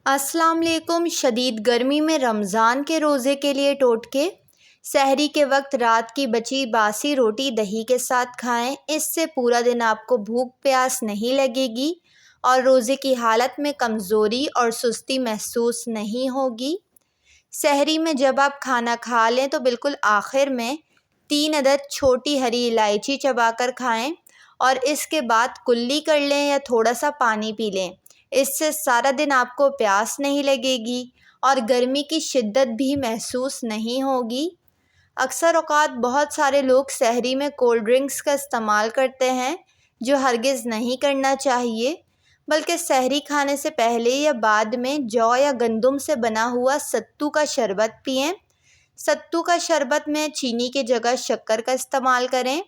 السلام علیکم۔ شدید گرمی میں رمضان کے روزے کے لیے ٹوٹکے۔ سحری کے وقت رات کی بچی باسی روٹی دہی کے ساتھ کھائیں، اس سے پورا دن آپ کو بھوک پیاس نہیں لگے گی اور روزے کی حالت میں کمزوری اور سستی محسوس نہیں ہوگی۔ سحری میں جب آپ کھانا کھا لیں تو بالکل آخر میں 3 عدد چھوٹی ہری الائچی چبا کر کھائیں اور اس کے بعد کلی کر لیں یا تھوڑا سا پانی پی لیں۔ اس سے سارا دن آپ کو پیاس نہیں لگے گی اور گرمی کی شدت بھی محسوس نہیں ہوگی۔ اکثر اوقات بہت سارے لوگ سحری میں کولڈ ڈرنکس کا استعمال کرتے ہیں، جو ہرگز نہیں کرنا چاہیے، بلکہ سحری کھانے سے پہلے یا بعد میں جو یا گندم سے بنا ہوا ستو کا شربت پئیں۔ ستو کا شربت میں چینی کی جگہ شکر کا استعمال کریں۔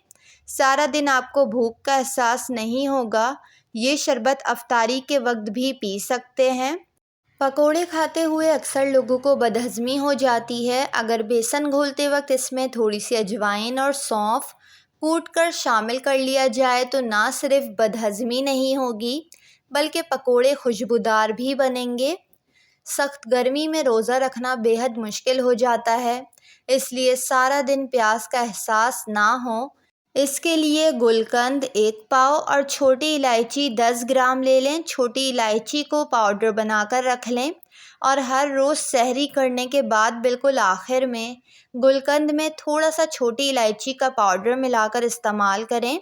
سارا دن آپ کو بھوک کا احساس نہیں ہوگا۔ یہ شربت افطاری کے وقت بھی پی سکتے ہیں۔ پکوڑے کھاتے ہوئے اکثر لوگوں کو بدہضمی ہو جاتی ہے۔ اگر بیسن گھولتے وقت اس میں تھوڑی سی اجوائن اور سونف کوٹ کر شامل کر لیا جائے تو نہ صرف بدہضمی نہیں ہوگی بلکہ پکوڑے خوشبودار بھی بنیں گے۔ سخت گرمی میں روزہ رکھنا بے حد مشکل ہو جاتا ہے، اس لیے سارا دن پیاس کا احساس نہ ہو، اس کے لیے گلقند 1 پاؤ اور چھوٹی الائچی 10 گرام لے لیں۔ چھوٹی الائچی کو پاؤڈر بنا کر رکھ لیں اور ہر روز سحری کرنے کے بعد بالکل آخر میں گلقند میں تھوڑا سا چھوٹی الائچی کا پاؤڈر ملا کر استعمال کریں۔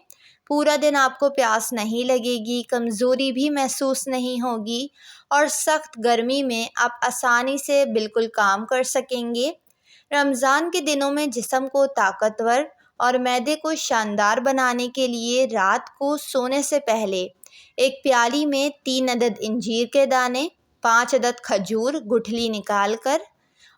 پورا دن آپ کو پیاس نہیں لگے گی، کمزوری بھی محسوس نہیں ہوگی اور سخت گرمی میں آپ آسانی سے بالکل کام کر سکیں گے۔ رمضان کے دنوں میں جسم کو طاقتور اور معدے کو شاندار بنانے کے لیے رات کو سونے سے پہلے ایک پیالی میں 3 عدد انجیر کے دانے، 5 عدد کھجور گٹھلی نکال کر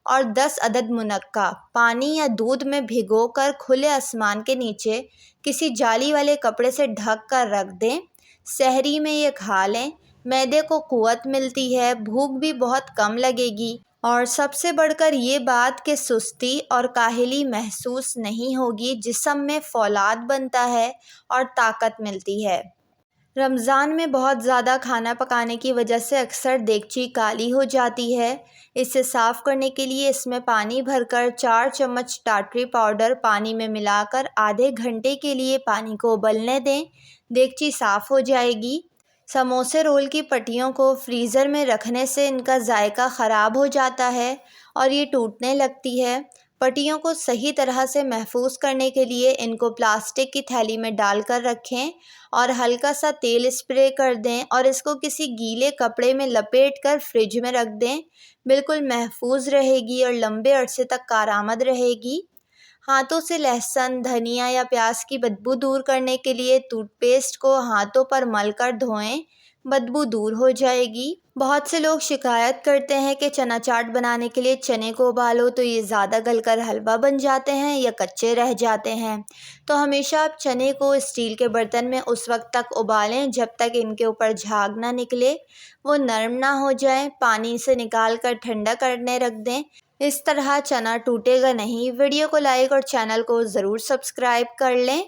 اور 10 عدد منقع پانی یا دودھ میں بھگو کر کھلے آسمان کے نیچے کسی جالی والے کپڑے سے ڈھک کر رکھ دیں۔ سحری میں یہ کھا لیں، معدے کو قوت ملتی ہے، بھوک بھی بہت کم لگے گی اور سب سے بڑھ کر یہ بات کہ سستی اور کاہلی محسوس نہیں ہوگی، جسم میں فولاد بنتا ہے اور طاقت ملتی ہے۔ رمضان میں بہت زیادہ کھانا پکانے کی وجہ سے اکثر دیگچی کالی ہو جاتی ہے۔ اسے صاف کرنے کے لیے اس میں پانی بھر کر 4 چمچ ٹاٹری پاؤڈر پانی میں ملا کر آدھے گھنٹے کے لیے پانی کو ابلنے دیں۔ دیگچی صاف ہو جائے گی۔ سموسے رول کی پٹیوں کو فریزر میں رکھنے سے ان کا ذائقہ خراب ہو جاتا ہے اور یہ ٹوٹنے لگتی ہے۔ پٹیوں کو صحیح طرح سے محفوظ کرنے کے لیے ان کو پلاسٹک کی تھیلی میں ڈال کر رکھیں اور ہلکا سا تیل اسپرے کر دیں اور اس کو کسی گیلے کپڑے میں لپیٹ کر فریج میں رکھ دیں۔ بالکل محفوظ رہے گی اور لمبے عرصے تک کارآمد رہے گی۔ ہاتھوں سے لہسن، دھنیا یا پیاز کی بدبو دور کرنے کے لیے ٹوتھ پیسٹ کو ہاتھوں پر مل کر دھوئیں، بدبو دور ہو جائے گی۔ بہت سے لوگ شکایت کرتے ہیں کہ چنا چاٹ بنانے کے لیے چنے کو ابالو تو یہ زیادہ گل کر حلوہ بن جاتے ہیں یا کچے رہ جاتے ہیں، تو ہمیشہ آپ چنے کو اسٹیل کے برتن میں اس وقت تک ابالیں جب تک ان کے اوپر جھاگ نہ نکلے، وہ نرم نہ ہو جائیں۔ پانی سے نکال کر ٹھنڈا کرنے رکھ دیں، اس طرح چنا ٹوٹے گا نہیں۔ ویڈیو کو لائک اور چینل کو ضرور سبسکرائب کر لیں۔